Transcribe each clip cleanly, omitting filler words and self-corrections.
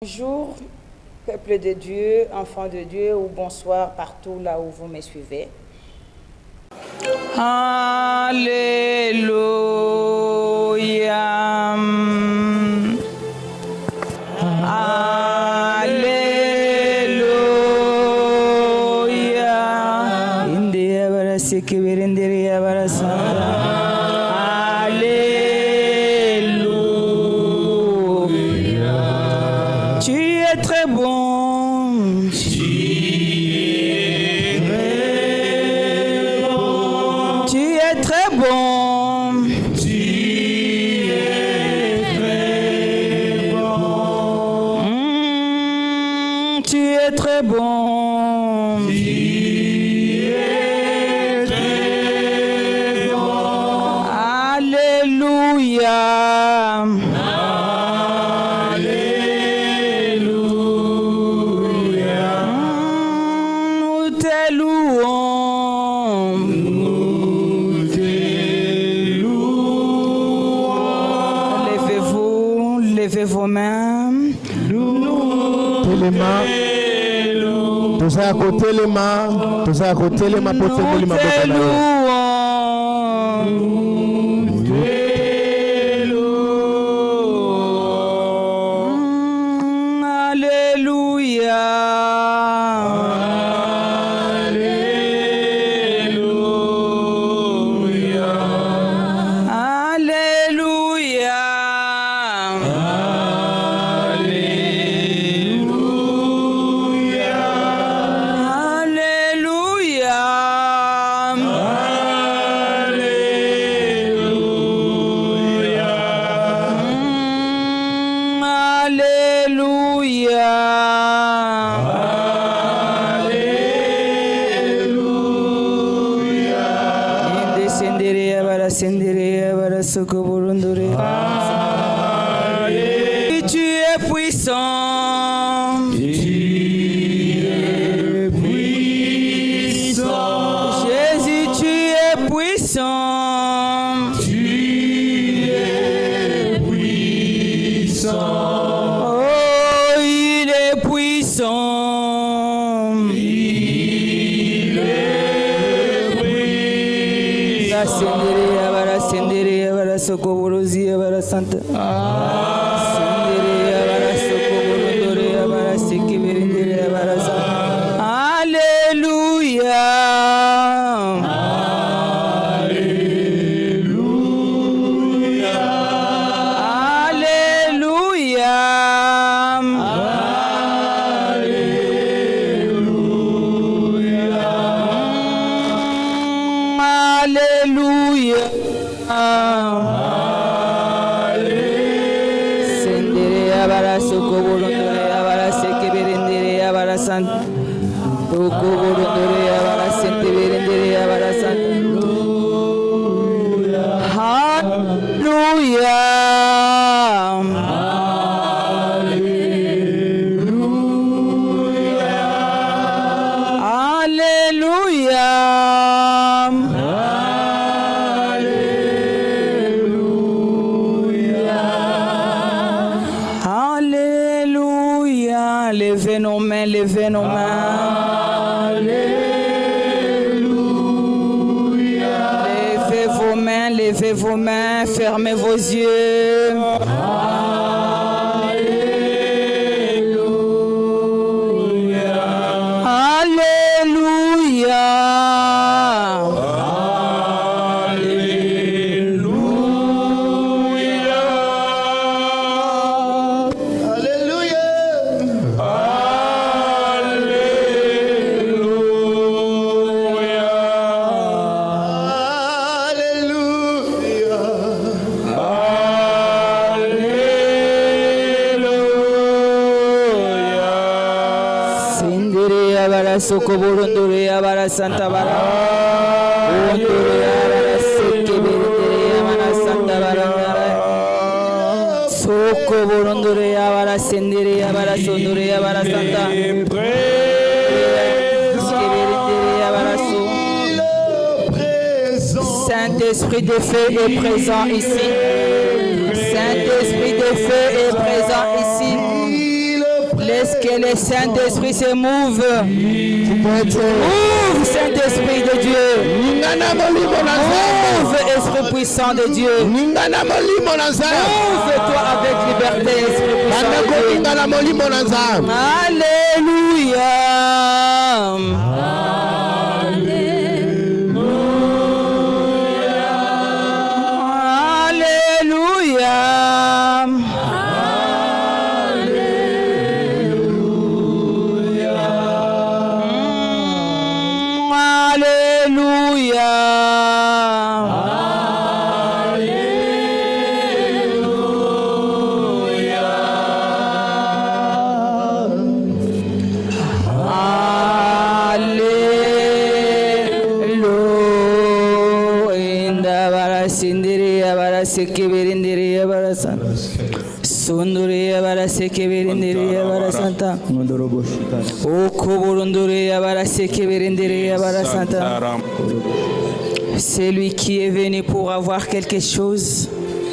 Bonjour, peuple de Dieu, enfants de Dieu, ou bonsoir partout là où vous me suivez. Alléluia. Alléluia. India barasi kibirindiria barasara. Tusa côté ma pote pour ma Tu es puissant. Jésus, tu es puissant. Oh, il est puissant. Santa. Alléluia. Levez nos mains, levez nos mains. Alléluia. Levez vos mains, fermez vos yeux. Alléluia. Alléluia. Sokoborondore abara Santa bara. Ondore abara sekebere abara Santa bara. Sokoborondore abara sendere abara sondore abara Santa. Saint-Esprit de feu est présent ici. Saint-Esprit de feu est présent ici. Laisse que le Saint-Esprit se mouve. Ouvre, Saint-Esprit de Dieu. Ouvre, Esprit puissant de Dieu. Ouvre-toi avec liberté, Esprit puissant de Dieu. Alléluia. Sunduriya baraseke birindiriya barasanta. Okuburunduriya baraseke birindiriya barasanta. C'est lui qui est venu pour avoir quelque chose.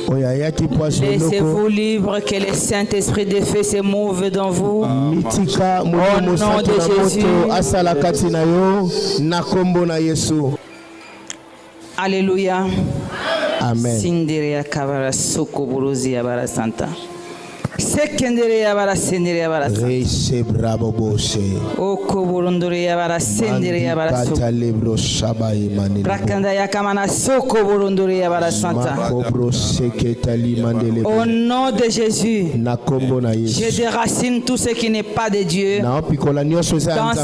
Laissez-vous libre que le Saint-Esprit de feu se mouve dans vous. Au nom de Jésus. Alléluia. Amen. Sindiria kabara soko buruzi abara santa. Sekendere abara sendere abara santa. Reise bravo bose. Oko burunduri abara sendere abara soko. Libro shabai mani. Brakanda yakamana soko burunduri abara santa. Au nom de Jésus. Je déracine tout ce qui n'est pas de Dieu. Dans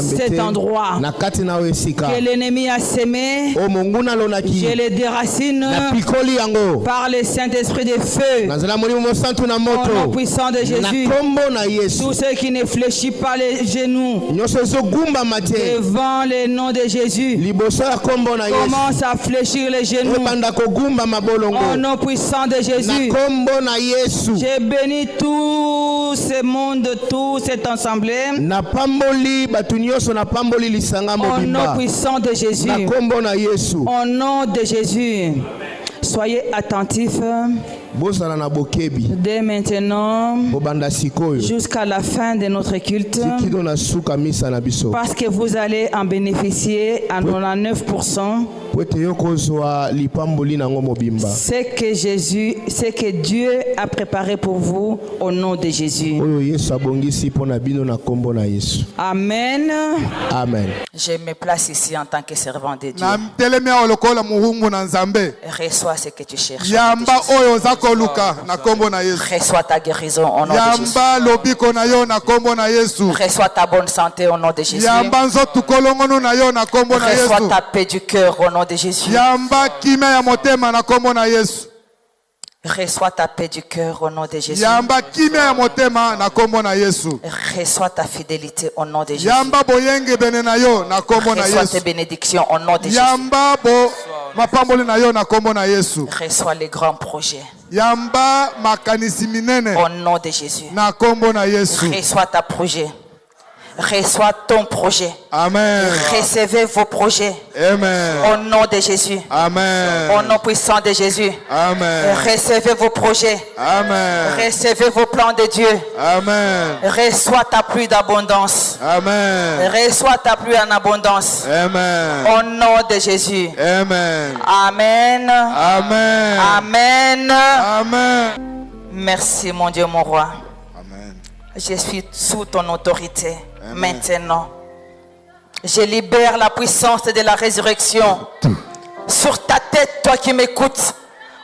cet endroit que l'ennemi a sémé, je les déracine par le Saint-Esprit de feu. Au nom puissant de Jésus, tout ce qui ne fléchit pas les genoux devant le nom de Jésus commence à fléchir les genoux. Au nom puissant de Jésus, j'ai béni tout ce monde, tout cet assemblée. Au nom puissant de Jésus. Au nom de Jésus. Soyez attentifs. Dès maintenant jusqu'à la fin de notre culte, parce que vous allez en bénéficier à 99%. C'est que Dieu a préparé pour vous au nom de Jésus. Amen. Amen. Je me place ici en tant que servant de Dieu. Reçois ce que tu cherches. Reçois ta guérison au nom de Jésus. Reçois ta bonne santé au nom de Jésus. Reçois ta paix du cœur au nom de Jésus. Reçois ta paix du cœur au nom de Jésus. Reçois ta fidélité au nom de Jésus. Reçois tes bénédictions au nom de Jésus. Reçois les grands projets au nom de Jésus. Reçois ta projet. Reçois ton projet. Amen. Recevez vos projets. Amen. Au nom de Jésus. Amen. Au nom puissant de Jésus. Amen. Recevez vos projets. Amen. Recevez vos plans de Dieu. Amen. Reçois ta pluie d'abondance. Amen. Reçois ta pluie en abondance. Amen. Au nom de Jésus. Amen. Amen. Amen. Amen. Amen. Merci mon Dieu, mon roi. Amen. Je suis sous ton autorité. Amen. Maintenant, je libère la puissance de la résurrection sur ta tête, toi qui m'écoutes.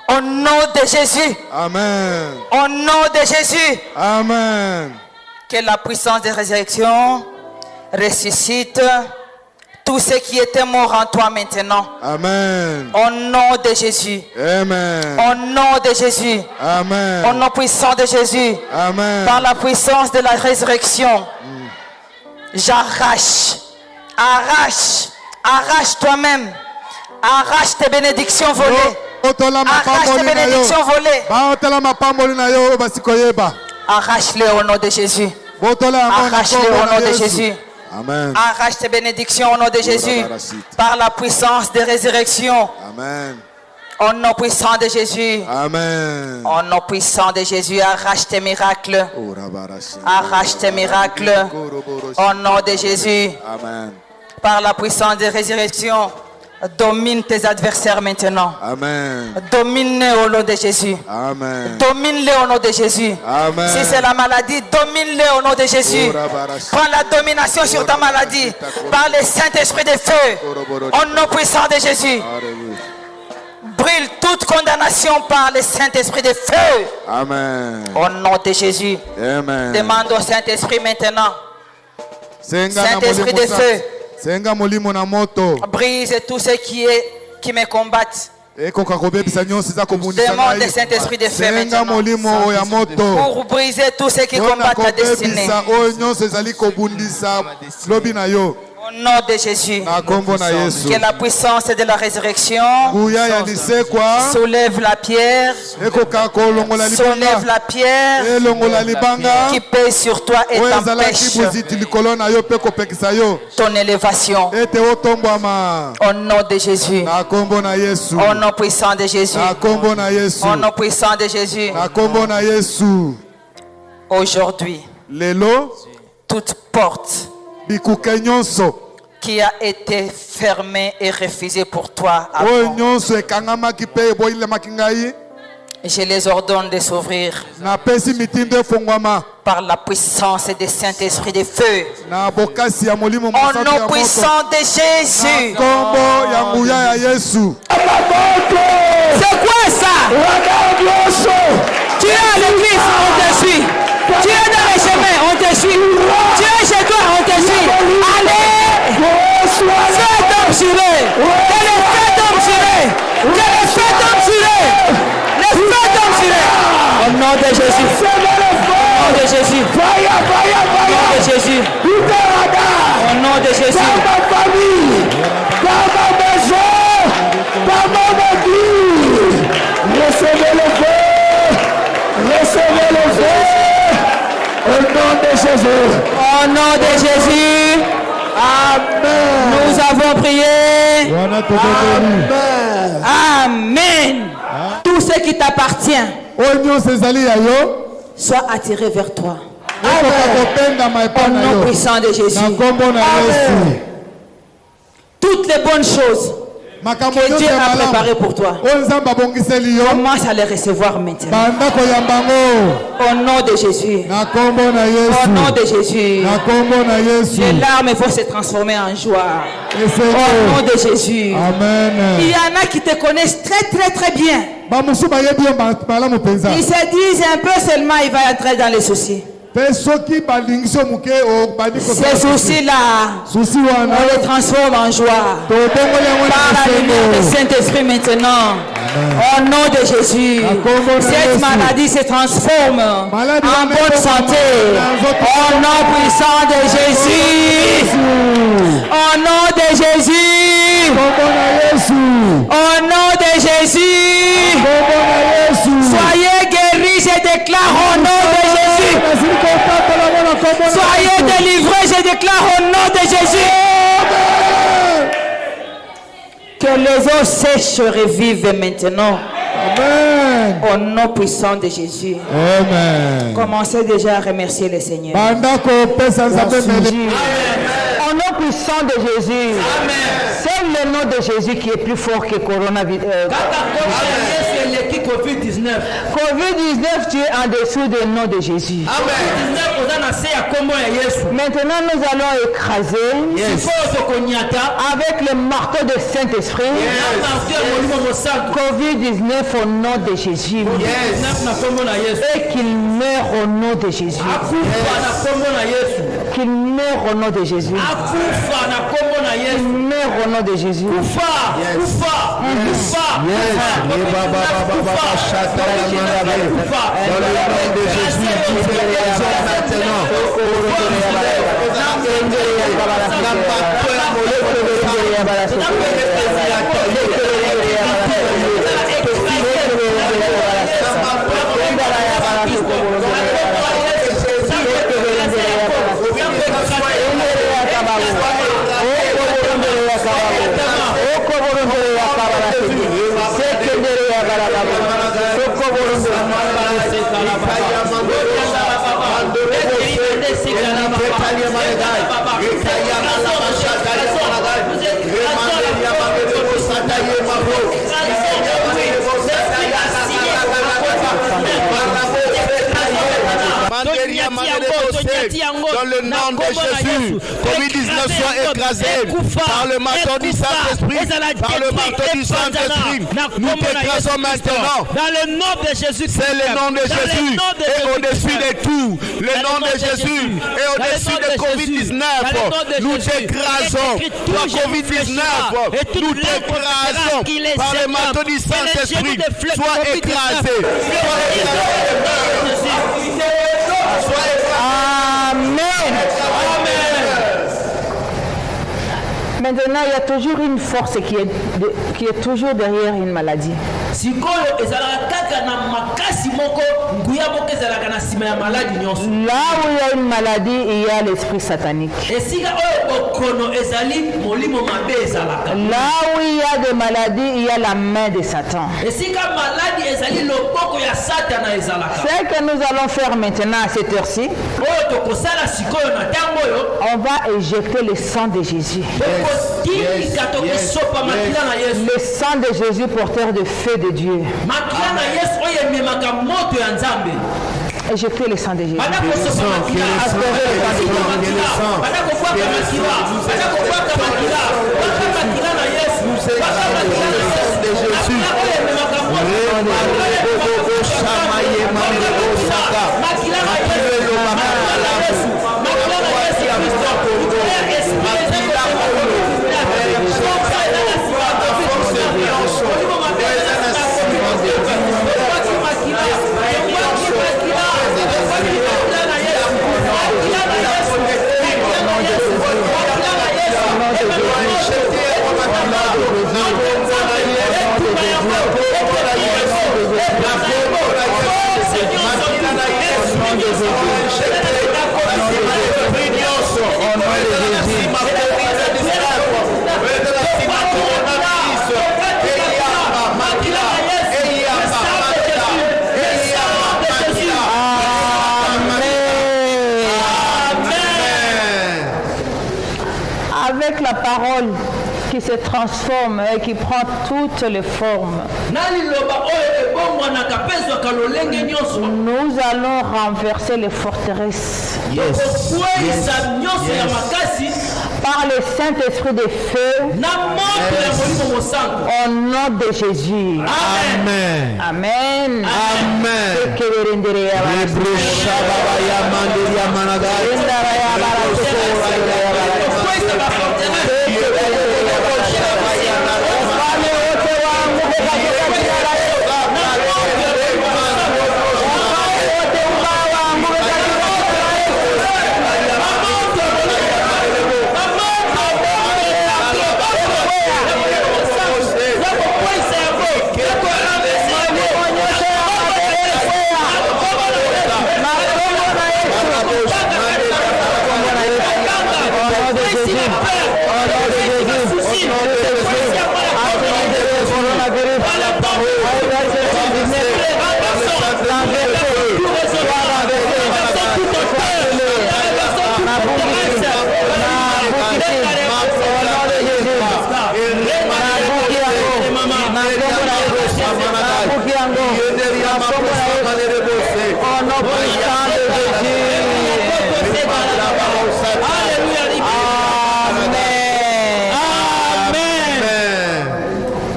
Au nom de Jésus. Amen. Au nom de Jésus. Amen. Que la puissance de la résurrection ressuscite tout ce qui était mort en toi maintenant. Amen. Au nom de Jésus. Amen. Au nom de Jésus. Amen. Au nom puissant de Jésus. Amen. Par la puissance de la résurrection. J'arrache, arrache toi-même, arrache tes bénédictions volées, arrache tes bénédictions volées, arrache-les au nom de Jésus, arrache-les au nom de Jésus, Amen. Arrache tes bénédictions au nom de Jésus, par la puissance de résurrection. Amen. Au nom puissant de Jésus. Amen. Au nom puissant de Jésus, arrache tes miracles. Arrache tes miracles. Au nom de Jésus. Amen. Par la puissance de résurrection, domine tes adversaires maintenant. Amen. Domine-les au nom de Jésus. Amen. Domine-les au nom de Jésus. Amen. Si c'est la maladie, domine-les au nom de Jésus. Prends la domination sur ta maladie par le Saint-Esprit de feu. Au nom puissant de Jésus. Brûle toute condamnation par le Saint-Esprit de feu. Amen. Au nom de Jésus. Amen. Demande au Saint-Esprit maintenant. Saint-Esprit de feu. Brise tout ce qui me combattent. Demande le Saint-Esprit de feu maintenant. Pour briser tout ce qui combat ta destinée. Au nom de Jésus, que la puissance de la résurrection soulève la pierre, qui pèse sur toi et t'empêche ton élévation. Au nom de Jésus, au nom puissant de Jésus, au nom puissant de Jésus, aujourd'hui, toute porte qui a été fermée et refusée pour toi avant, je les ordonne de s'ouvrir par la puissance du Saint-Esprit de feu. Au nom puissant de Jésus. C'est quoi ça? Tu es à l'église, on te suit. Tu es dans les chemins, on te suit. Tu es chez toi, on te suit. Allez! Fais d'obscurer! Que le feu d'obscurer! Que le feu d'obscurer! Le feu d'obscurer! Au nom de Jésus! Au nom de Jésus! Au nom de Jésus! Au nom de Jésus! Dans ma famille! Dans ma maison! Dans mon église! Recevez le feu! Recevez le feu! Au nom de Jésus! Au nom de Jésus! Amen! Nous avons prié! Amen! Amen! Tout ce qui t'appartient soit attiré vers toi. Au nom puissant de Jésus. Amen. Toutes les bonnes choses que Dieu a préparées pour toi, commence à les recevoir maintenant. Au nom de Jésus. Au nom de Jésus. Les larmes vont se transformer en joie. Au nom de Jésus. Amen. Il y en a qui te connaissent très bien. Ils se disent un peu seulement, il va entrer dans les soucis. Ces soucis-là, on les transforme en joie. Par la lumière du Saint-Esprit maintenant. Au nom de Jésus. Cette maladie se transforme en bonne santé. Au nom puissant de Jésus. Au nom de Jésus. Au nom de Jésus. Soyez guéris, je déclare au nom de Jésus. Soyez délivrés, je déclare au nom de Jésus. Que les eaux sèches revivent maintenant. Amen. Au nom puissant de Jésus. Amen. Commencez déjà à remercier le Seigneur. Amen. Au nom puissant de Jésus. Amen. C'est le nom de Jésus qui est plus fort que coronavirus. COVID-19. COVID-19, tu es en dessous du nom de Jésus. Amen. Maintenant, nous allons écraser avec le marteau de Saint-Esprit COVID-19 au nom de Jésus. Et qu'il meure au nom de Jésus. Qu'il meure au nom de Jésus. Qu'il meure au nom de Jésus. C'est que Dans le nom de Jésus, Covid-19 soit écrasé par le marteau du Saint-Esprit, par le marteau du Saint-Esprit. Nous t'écrasons maintenant. Dans le nom de Jésus, c'est le nom de Jésus et au-dessus de tout. Le nom de Jésus est au-dessus de Covid-19. Nous t'écrasons par Covid-19. Nous t'écrasons par le marteau du Saint-Esprit. Sois écrasé. Amen. Maintenant, il y a toujours une force qui est toujours derrière une maladie. Là où il y a une maladie, il y a l'esprit satanique. Là où il y a des maladies, il y a la main de Satan. Ce que nous allons faire maintenant à cette heure-ci, on va éjecter le sang de Jésus. Le sang de Jésus porteur de feu de Dieu. Éjectez le sang de Jésus. Avec la parole qui se transforme et qui prend toutes les formes, nous allons renverser les forteresses. Par le Saint-Esprit de feu, au nom de Jésus. Amen. Amen. Amen.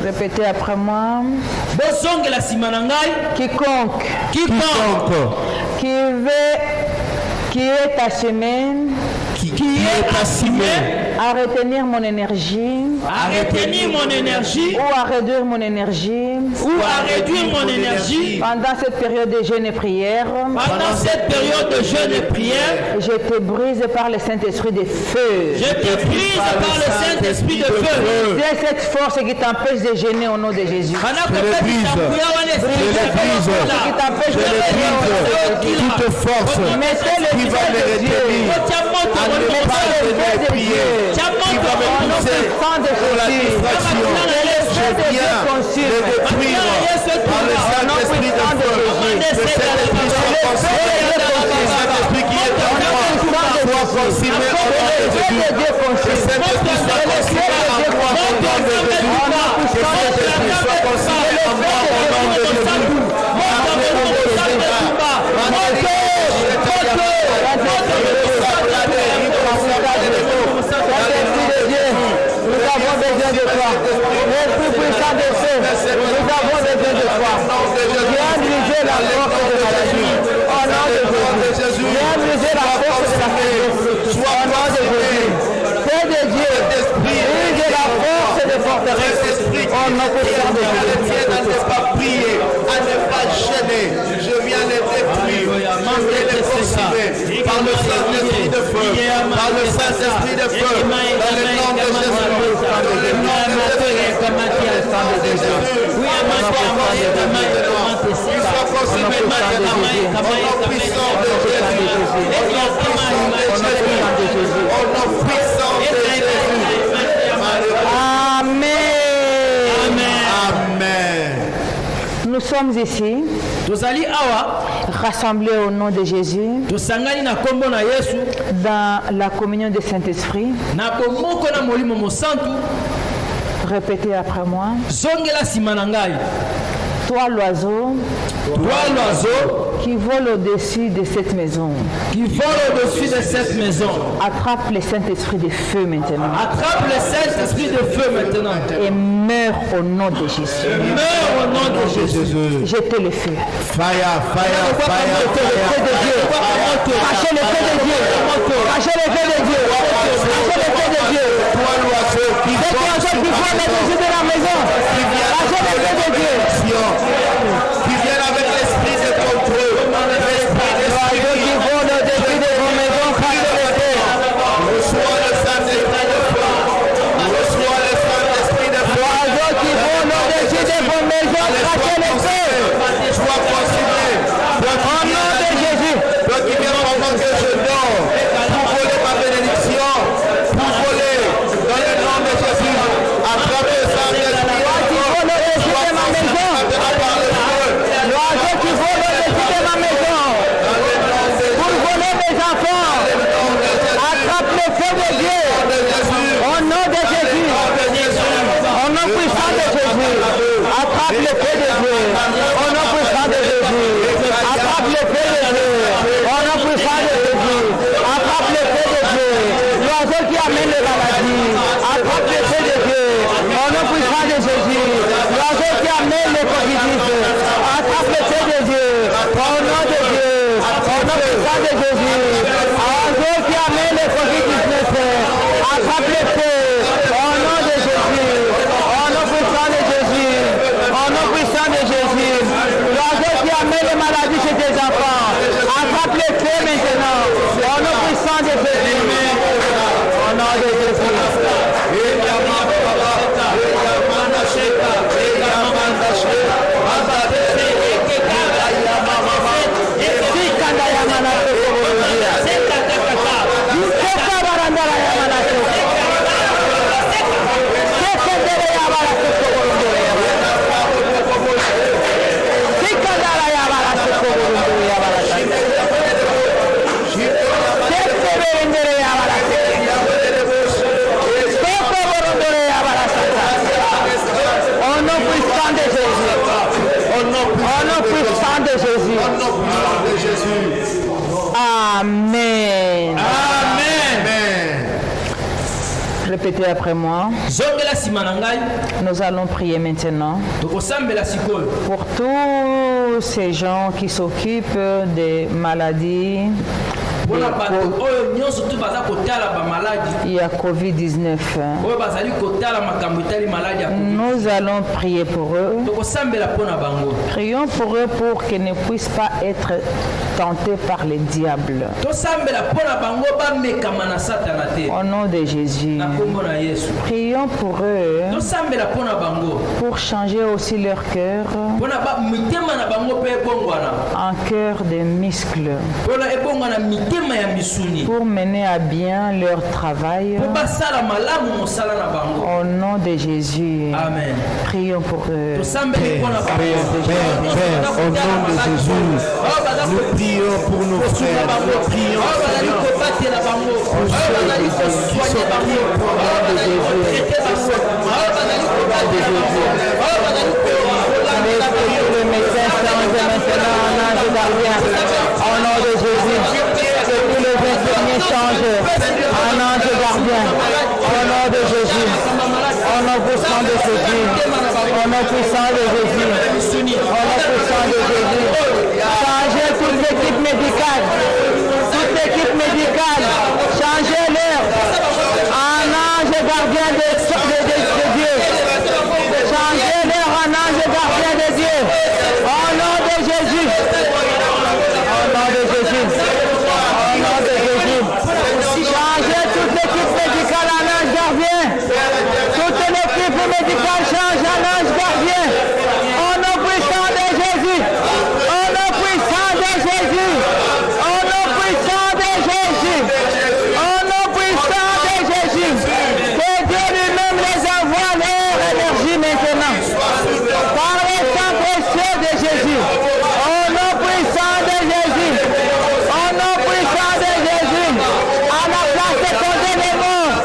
Répétez après moi. Quiconque qui est assimé à retenir mon énergie, ou à réduire mon énergie, pendant cette période de jeûne et prière, je te brise par le Saint-Esprit de feu. C'est cette force qui t'empêche de jeûner au nom de Jésus. Toute force qui va me retenir à ne pas donner prier, qui va me pousser pour la distraction. Je viens de détruire par le Saint-Esprit de feu. Le Saint-Esprit soit consumé. Le Saint-Esprit qui est en moi soit consumé au nom de Jésus. Que Saint-Esprit soit consumé en moi au nom de Jésus. Que Saint-Esprit soit consumé en moi au nom de Jésus. Nous avons besoin de toi. L'Esprit puissant de feu, nous avons besoin de toi. Viens briser la force de la maladie. Au nom de Jésus. Viens briser la force de la faiblesse. Au nom de Jésus. Feu de Dieu, brise la force de forteresse. Au nom puissant de Jésus. À ne pas prier, à ne pas gêner. Je viens les détruire. Je viens les consumer par le Saint-Esprit de feu. Par le Saint-Esprit de feu. Dans le nom de Jésus. Nous sommes ici rassemblés au nom de Jésus dans la communion du Saint-Esprit. Répétez après moi. Toi l'oiseau qui vole au-dessus de cette maison. Attrape le Saint-Esprit de feu maintenant. Et meurs au nom de Jésus. Jetez le feu. Fire, fire, fire. Cachez le feu de Dieu. Cachez le feu de Dieu. Cachez le feu de Dieu. Toi l'oiseau qui vole au-dessus de la maison. Cachez le feu de Dieu. Qui viennent avec l'esprit de contrôle. L'oiseau qui vole au-dessus de vos maisons. Cachez le feu. Reçois le Saint-Esprit de feu. Reçois le Saint-Esprit de feu. L'oiseau qui vole au-dessus de vos maisons. Cachez le feu. Sois consumé. Au nom de Jésus. Toi qui viens pendant que je dors pour voler ma bénédiction, pour voler dans le nom de Jésus, attrape le Saint-Esprit. L'oiseau qui vole au-dessus de ma maison pour voler mes enfants, attrape le feu de Dieu au nom de Jésus, au nom puissant de Jésus, attrape le feu de Dieu au nom puissant de Jésus, attrape le feu de Dieu au nom puissant de Jésus, attrape le feu de Dieu, l'oiseau qui amène les maladies, attrape le feu de Dieu au nom puissant de Jésus, l'oiseau qui amène les positifs, attrape le feu de Dieu, au nom de Dieu, au nom puissant de Jésus, l'oiseau qui amène les positifs, attrape le feu, au nom de Jésus, au nom puissant de Jésus, au nom puissant de Jésus, l'oiseau qui amène les maladies chez tes enfants, attrape le feu maintenant, au nom puissant de Jésus, au nom de Jésus. Au nom puissant de Jésus. Au nom de Jésus. Amen. Amen. Répétez après moi. Nous allons prier maintenant pour tous ces gens qui s'occupent des maladies. Il y a Covid-19. Nous allons prier pour eux. Prions pour eux pour qu'ils ne puissent pas être tentés par les diables. Au nom de Jésus. Prions pour eux pour changer aussi leur cœur en cœur de muscles. Pour mener à bien leur travail. Au nom de Jésus. Amen. Prions pour eux. Père, au nom de Jésus, nous prions pour nos frères. Nous prions change en ange gardien. Au nom de Jésus. Au nom puissant de Jésus. Au nom puissant de Jésus. Au nom puissant de Jésus. Changez toute l'équipe médicale. Toute l'équipe médicale. Changez-leur en ange gardien de Dieu. Changez-leur en ange gardien de Dieu. Au nom de Jésus. Au nom de Jésus. Au nom de Jésus. Changez toute l'équipe médicale en ange gardien. Toute l'équipe médicale change en ange gardien. Au nom puissant de Jésus. Au nom puissant de Jésus. Au nom puissant de Jésus. Au nom puissant de Jésus. Que Dieu lui-même les envoie leur énergie maintenant. Par le sang précieux de Jésus. Au nom puissant de Jésus. Au nom puissant de Jésus. À la place de compter les morts,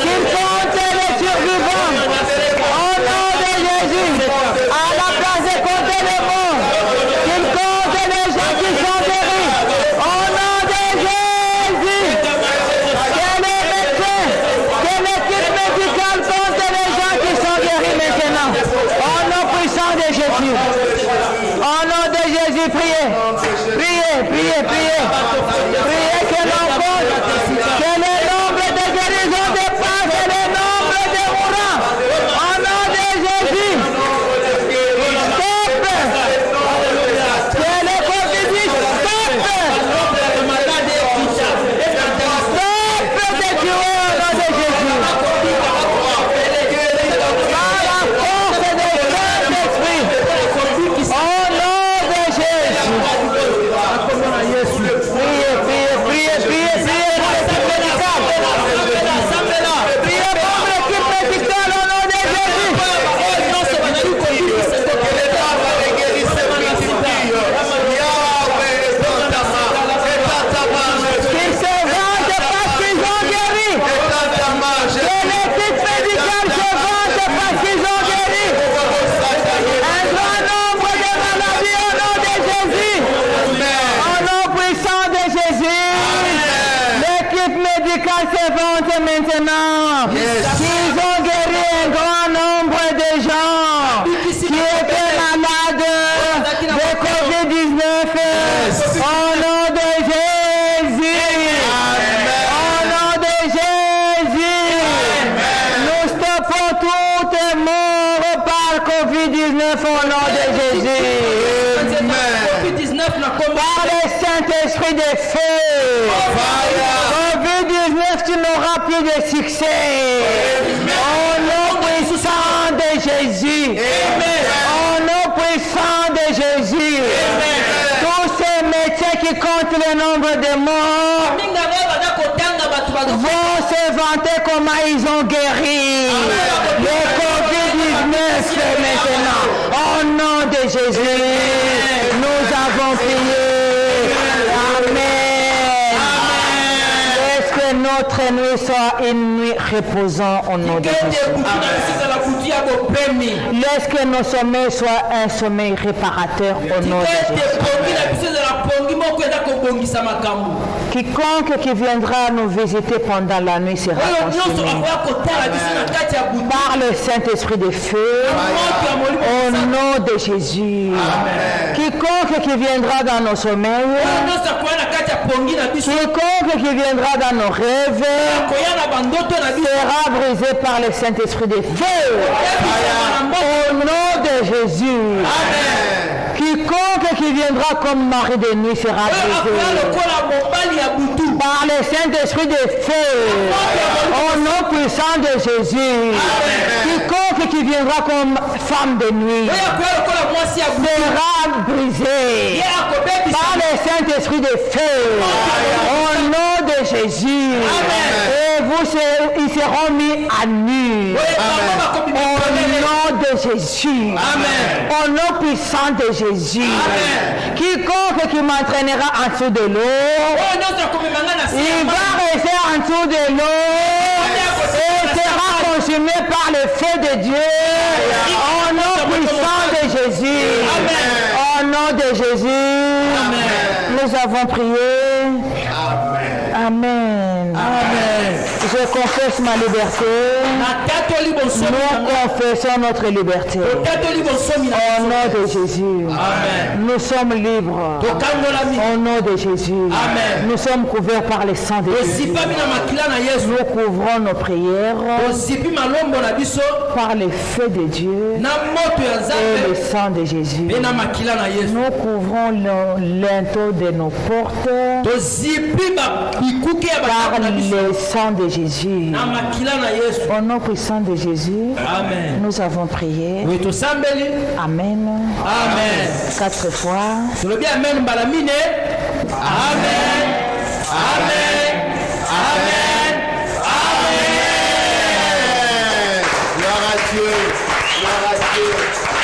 qu'il compte les survivants. Au nom de Jésus. À la place de compter les morts, qu'il compte les gens qui sont guéris. Au nom de Jésus. Que les médecins, que l'équipe médicale compte les gens qui sont guéris maintenant. Au nom puissant de Jésus. Au nom de Jésus, priez. Priez, priez, priez. Priez que l'on compte, que le nombre de guérisons dépasse le nombre de mourants. Au nom de Jésus. Stop. Que le Covid stop. Stop de tuer au nom de Jésus. Par la force de Saint-Esprit. Au nom de Jésus. Priez, priez, priez, priez, priez pour l'équipe médicale. Priez pour l'équipe médicale au nom de Jésus. Qu'ils se vendent parce qu'ils ont guéri. Que l'équipe médicale se vende parce qu'ils ont guéri. Un grand nombre de maladies au nom de Jésus. Au nom puissant de Jésus. L'équipe médicale se vante maintenant. Qu'ils ont guéri un grand nombre de gens qui étaient malades de Covid-19. Au nom de Jésus. Au nom de Jésus. Nous stoppons toute mort par Covid-19 au nom de Jésus. Par le Saint-Esprit de feu. Covid-19, tu n'auras plus de succès. Au nom puissant de Jésus. Au nom puissant de Jésus. Tous ces médecins qui comptent le nombre de morts vont se vanter comment ils ont guéri le Covid-19 maintenant. Au nom de Jésus, nous avons prié. Amen. Laisse que notre nuit soit une nuit reposante au nom de Jésus. Laisse que nos sommeils soient un sommeil réparateur au nom de Jésus. Quiconque qui viendra nous visiter pendant la nuit sera consumé par le Saint-Esprit de feu au nom de Jésus. Quiconque qui viendra dans nos sommeils, quiconque qui viendra dans nos rêves sera brisé par le Saint-Esprit de feu au nom de Jésus. Quiconque qui viendra comme mari de nuit sera brisé par le Saint-Esprit de feu au nom puissant de Jésus. Quiconque qui viendra comme femme de nuit sera brisé par le Saint-Esprit de feu au nom de Jésus. Et ils seront mis à nu au nom de Jésus. Au nom puissant de Jésus. Quiconque qui m'entraînera en dessous de l'eau, il va rester en dessous de l'eau et sera consumé par le feu de Dieu. Au nom puissant de Jésus. Au nom de Jésus. Nous avons prié. Amen. Amen. Amen. Je confesse ma liberté. Nous confessons notre liberté. Au nom de Jésus. Amen. Nous sommes libres. Au nom de Jésus. Amen. Nous sommes couverts par le sang de Jésus. Nous couvrons nos prières par le feu de Dieu et le sang de Jésus. Nous couvrons le linteau de nos portes par le sang de Jésus. Au nom puissant de Jésus, Amen. nous avons prié. Amen. Amen. 4 fois. Amen. Amen. Amen. Amen. Amen. Gloire à Dieu. Gloire à Dieu.